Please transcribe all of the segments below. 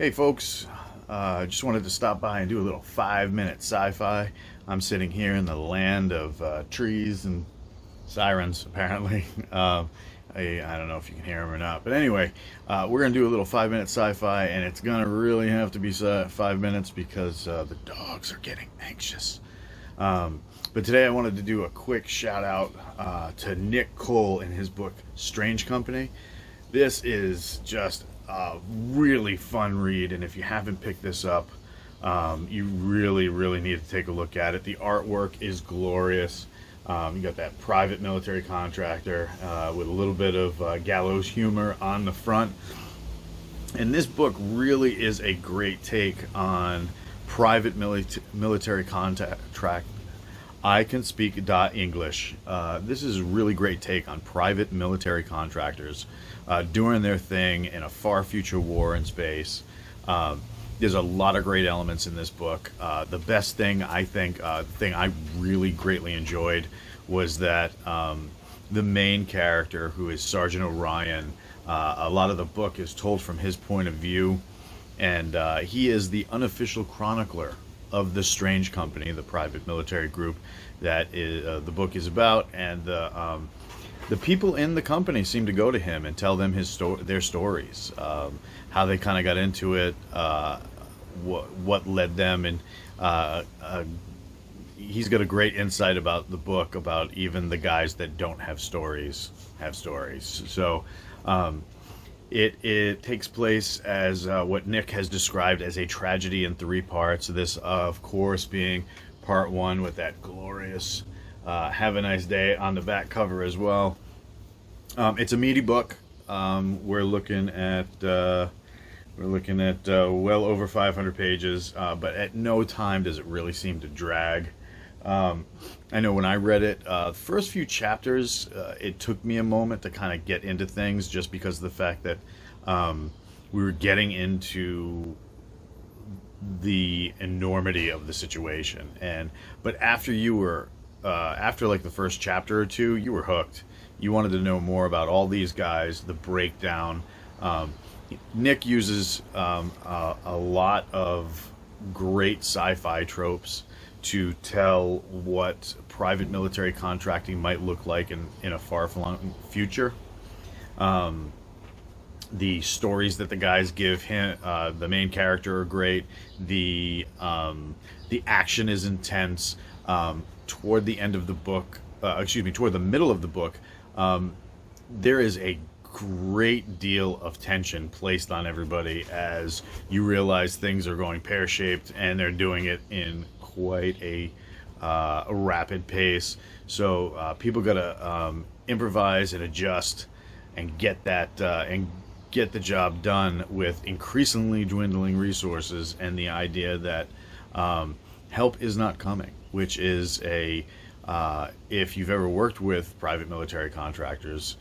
Hey folks, I just wanted to stop by and do a little 5-minute sci-fi. I'm sitting here in the land of trees and sirens, apparently. I don't know if you can hear them or not. But anyway, we're going to do a little 5-minute sci-fi, and it's going to really have to be 5 minutes because the dogs are getting anxious. But today I wanted to do a quick shout out to Nick Cole in his book Strange Company. This is just a really fun read, and if you haven't picked this up, you really need to take a look at it. The artwork is glorious. You got that private military contractor with a little bit of gallows humor on the front. And this book really is a great take on private military contract. I can speak English. This is a really great take on private military contractors doing their thing in a far future war in space. There's a lot of great elements in this book. The best thing, I think, the thing I really greatly enjoyed was that the main character, who is Sergeant Orion, a lot of the book is told from his point of view, and he is the unofficial chronicler of the Strange Company, the private military group that the book is about, and the people in the company seem to go to him and tell them their stories, how they kind of got into it, what led them, and he's got a great insight about the book, about even the guys that don't have stories have stories. So it takes place as what Nick has described as a tragedy in 3 parts. This, of course, being part 1 with that glorious "Have a Nice Day" on the back cover as well. It's a meaty book. We're looking at well over 500 pages, but at no time does it really seem to drag. I know when I read it, the first few chapters, it took me a moment to kind of get into things, just because of the fact that we were getting into the enormity of the situation. But after after like the first chapter or two, you were hooked. You wanted to know more about all these guys, the breakdown. Nick uses a lot of great sci-fi tropes to tell what private military contracting might look like in a far-flung future. The stories that the guys give him, the main character, are great. The action is intense. Toward the end of the book, toward the middle of the book, there is a great deal of tension placed on everybody as you realize things are going pear-shaped, and they're doing it in quite a rapid pace. So people gotta improvise and adjust and get the job done with increasingly dwindling resources, and the idea that help is not coming, which is if you've ever worked with private military contractors,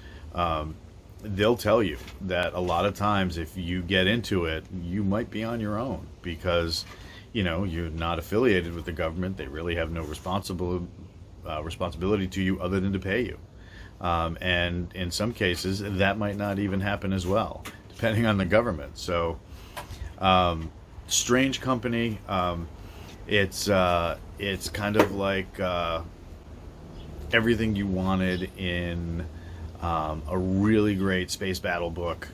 they'll tell you that a lot of times if you get into it, you might be on your own, because you're not affiliated with the government. They really have no responsibility to you other than to pay you. And in some cases, that might not even happen as well, depending on the government. So, Strange Company, it's kind of like everything you wanted in a really great space battle book,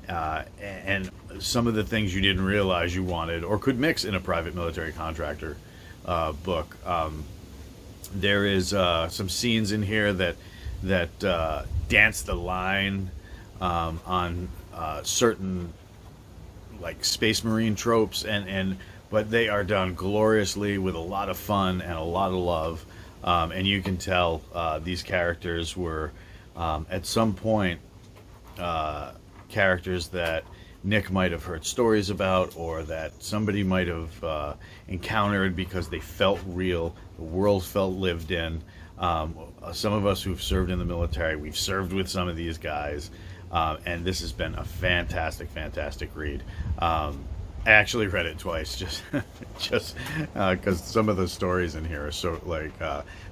and some of the things you didn't realize you wanted or could mix in a private military contractor book. There is some scenes in here that dance the line on certain like space marine tropes, but they are done gloriously with a lot of fun and a lot of love, and you can tell these characters were at some point characters that Nick might have heard stories about, or that somebody might have encountered because they felt real. The world felt lived in. Some of us who've served in the military, we've served with some of these guys, and this has been a fantastic read. I actually read it twice, just because some of the stories in here are so like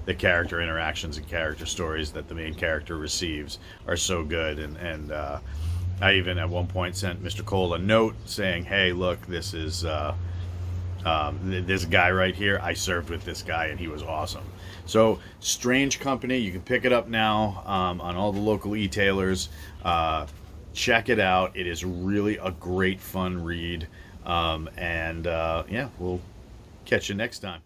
the character interactions and character stories that the main character receives are so good, and I even at one point sent Mr. Cole a note saying, "Hey, look, this is this guy right here. I served with this guy, and he was awesome." So, Strange Company. You can pick it up now on all the local e-tailers. Check it out. It is really a great, fun read. Yeah, we'll catch you next time.